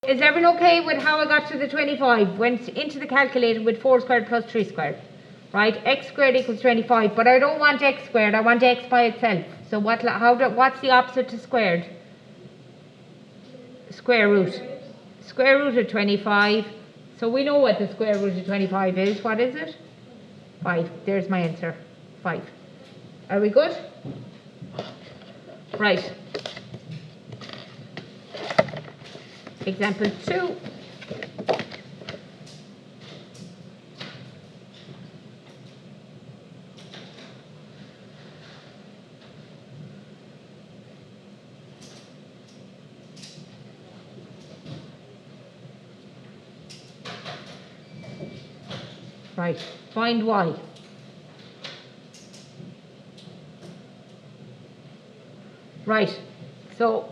is everyone okay with how I got to the 25? Went into the calculator with 4 squared plus 3 squared. Right, x squared equals 25, but I don't want x squared, I want x by itself. So what's the opposite to squared? Square root. Square root of 25. So we know what the square root of 25 is. What is it? 5. There's my answer. 5. Are we good? Right. Example 2. Right, find y. Right, so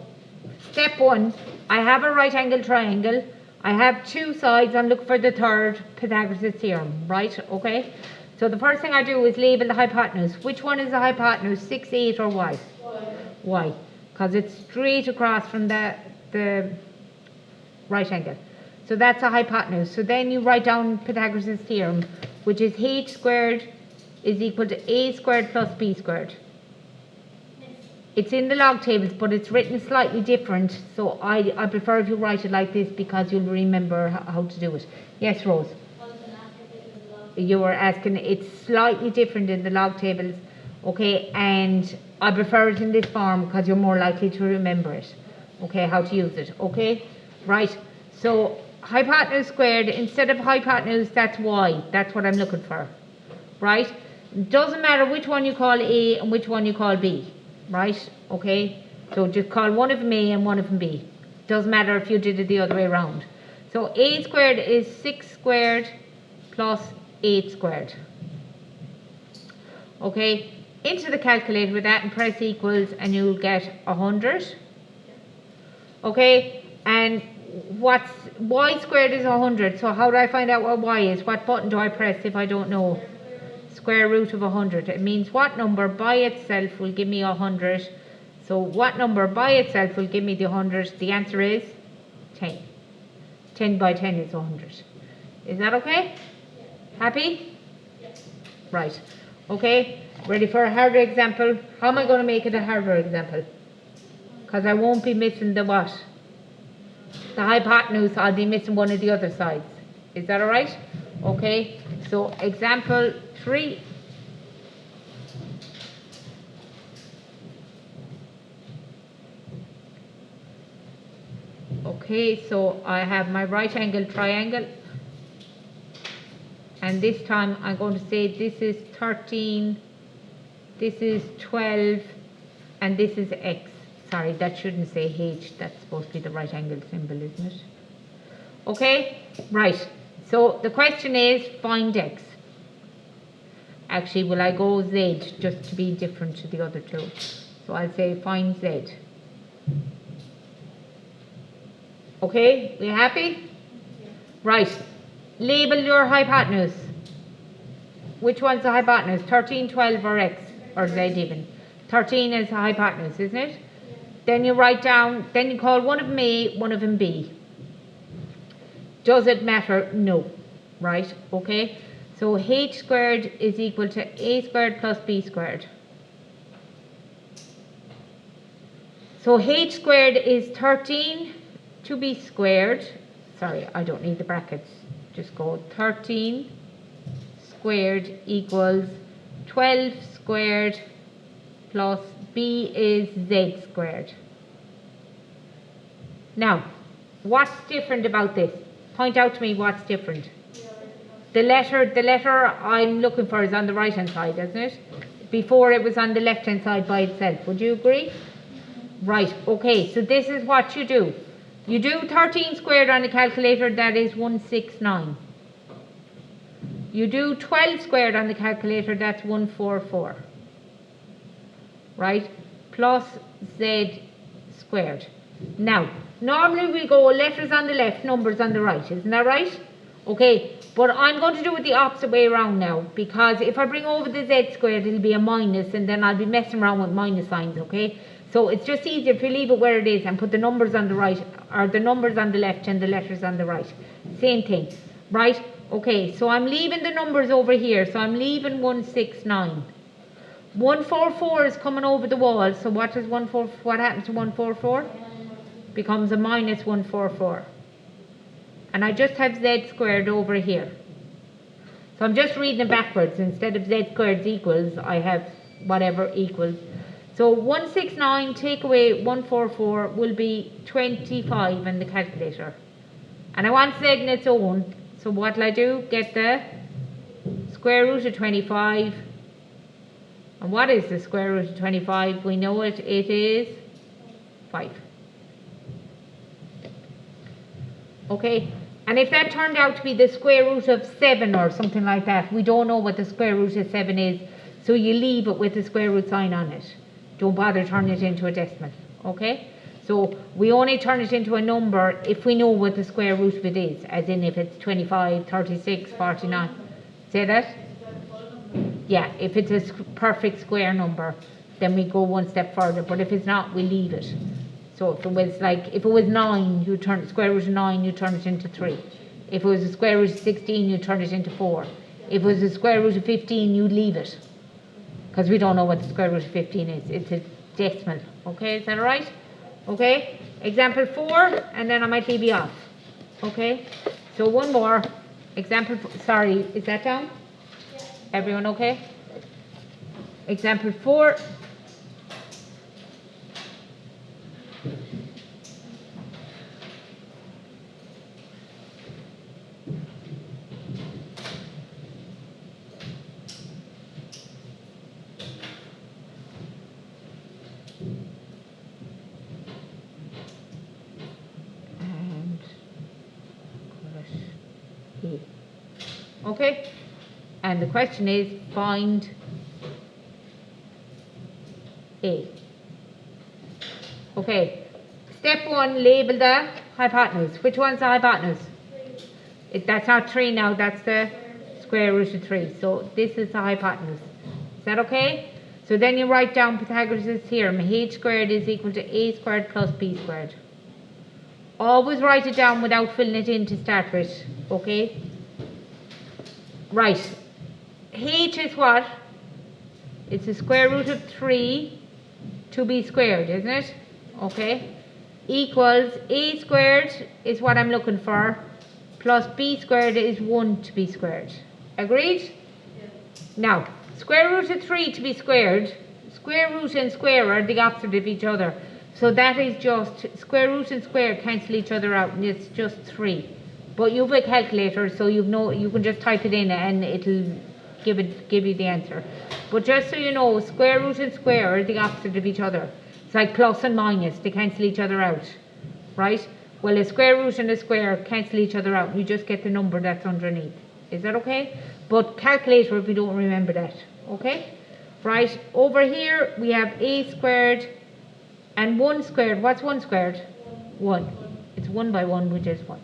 step 1, I have a right angle triangle. I have 2 sides, I'm looking for the third, Pythagoras' theorem, right? Okay, so the first thing I do is label the hypotenuse. Which one is the hypotenuse, 6, 8 or y? Y, because it's straight across from the right angle. So that's a hypotenuse. So then you write down Pythagoras' theorem, which is h squared is equal to a squared plus b squared. It's in the log tables, but it's written slightly different. So I prefer if you write it like this because you'll remember how to do it. Yes, Rose? You were asking, it's slightly different in the log tables. Okay, and I prefer it in this form because you're more likely to remember it. Okay, how to use it. Okay, right. So hypotenuse squared, instead of hypotenuse, that's y. That's what I'm looking for. Right? Doesn't matter which one you call A and which one you call B. Right? Okay? So just call one of them A and one of them B. Doesn't matter if you did it the other way around. So A squared is 6 squared plus 8 squared. Okay? Into the calculator with that and press equals and you'll get 100. Okay? And what's y squared is 100. So how do I find out what y is? What button do I press if I don't know? Square root of 100. It means what number by itself will give me 100. So what number by itself will give me the 100? The answer is 10. 10 by 10 is 100. Is that okay? Happy? Right. Okay. Ready for a harder example? How am I going to make it a harder example? Because I won't be missing the what? The hypotenuse. I'll be missing one of the other sides. Is that alright? Okay. So example 3. Okay, so I have my right angle triangle, and this time I'm going to say this is 13, this is 12, and this is x. Sorry, that shouldn't say h, that's supposed to be the right angle symbol, isn't it? Okay, right. So the question is find x. Actually, will I go z just to be different to the other two? So I'll say find z. Okay, we happy? Right. Label your hypotenuse. Which one's the hypotenuse? 13, 12 or x? Or z even? 13 is the hypotenuse, isn't it? Then you write down, then you call one of them A, one of them B. Does it matter? No. Right, okay. So h squared is equal to a squared plus b squared. So h squared is 13 to be squared. Sorry, I don't need the brackets. Just go 13 squared equals 12 squared plus b is z squared. Now, what's different about this? Point out to me what's different. The letter I'm looking for is on the right hand side, isn't it? Before it was on the left hand side by itself. Would you agree? Right, okay, so this is what you do. You do 13 squared on the calculator, that is 169. You do 12 squared on the calculator, that's 144. Right? Plus z squared. Now, normally we go letters on the left, numbers on the right, isn't that right? Okay, but I'm going to do it the opposite way around now, because if I bring over the z squared, it'll be a minus, and then I'll be messing around with minus signs, okay? So So it's just easier if you leave it where it is and put the numbers on the right, or the numbers on the left and the letters on the right. Same thing, right? Okay, so I'm leaving the numbers over here. So I'm leaving 169. 144 is coming over the wall. So what happens to 144? Becomes a minus 144. And I just have z squared over here. So I'm just reading it backwards. Instead of z squared equals, I have whatever equals. So 169 take away 144 will be 25 in the calculator. And I want z in its own. So what will I do? Get the square root of 25. And what is the square root of 25? We know it. It is 5. Okay. And if that turned out to be the square root of 7 or something like that, we don't know what the square root of 7 is. So you leave it with the square root sign on it. Don't bother turning it into a decimal, okay? So we only turn it into a number if we know what the square root of it is, as in if it's 25, 36, 49. Say that? Yeah, if it's a perfect square number, then we go one step further. But if it's not, we leave it. So if it was 9, you turn the square root of 9, you turn it into 3. If it was a square root of 16, you turn it into 4. If it was a square root of 15, you leave it. Because we don't know what the square root of 15 is. It's a decimal. Okay, is that all right? Okay, example 4, and then I might leave you off. Okay, so one more. Example, sorry, is that down? Yeah. Everyone okay? Example 4. Okay, and the question is find A. Okay, step 1, label the hypotenuse. Which one's the hypotenuse? 3. That's not 3 now, that's the square root of 3. So this is the hypotenuse. Is that okay? So then you write down Pythagoras' theorem. H squared is equal to A squared plus B squared. Always write it down without filling it in to start with, okay? Right, h is what? It's the square root of 3 to b squared, isn't it? Okay. Equals a squared is what I'm looking for, plus b squared is 1 to b squared. Agreed? Yeah. Now, square root of 3 to be squared, square root and square are the opposite of each other. So that is just, square root and square cancel each other out, and it's just 3. But you have a calculator, so you can just type it in and it'll give you the answer. But just so you know, square root and square are the opposite of each other. It's like plus and minus, they cancel each other out, right? Well, a square root and a square cancel each other out. You just get the number that's underneath. Is that okay? But calculator if you don't remember that, okay? Right, over here we have a squared and 1 squared. What's 1 squared? 1. It's 1 by 1, which is 1.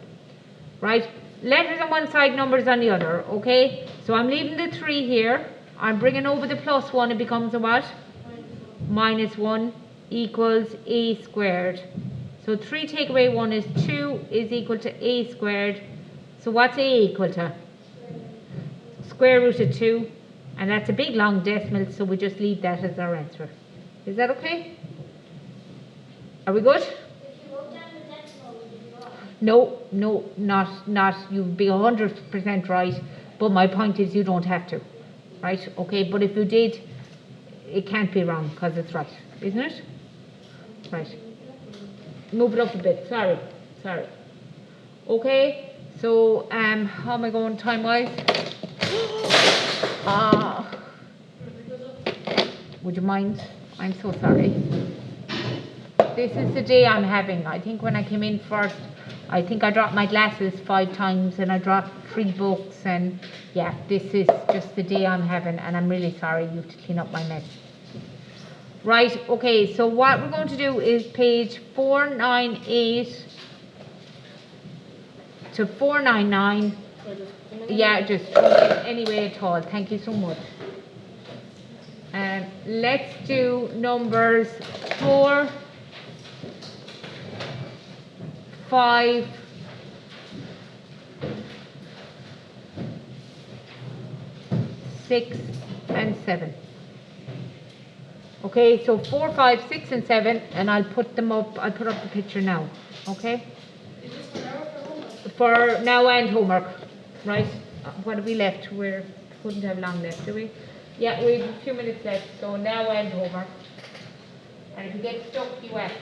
Right, letters on one side, numbers on the other, okay? So I'm leaving the 3 here. I'm bringing over the plus 1, it becomes a what? Minus 1 equals a squared. So 3 take away 1 is 2 is equal to a squared. So what's a equal to? Square root of 2. And that's a big long decimal, so we just leave that as our answer. Is that okay? Are we good? No, not. You'd be 100% right, but my point is you don't have to, right? Okay, but if you did, it can't be wrong because it's right, isn't it? Right. Move it up a bit. Sorry. Okay. So, how am I going time-wise? Would you mind? I'm so sorry. This is the day I'm having. I think when I came in first, I think I dropped my glasses 5 times and I dropped 3 books, and yeah, this is just the day I'm having, and I'm really sorry. You have to clean up my mess. Right, okay, so what we're going to do is page 498 to 499. Yeah, just anyway at all. Thank you so much. Let's do numbers 4, 5, 6 and 7. Okay, so 4, 5, 6 and 7, and I'll put them up, I'll put up the picture now, okay? Is this for now or for homework? For now and homework, right? What have we left? We couldn't have long left, do we? Yeah, we have a few minutes left, so now and homework. And if you get stuck, you ask.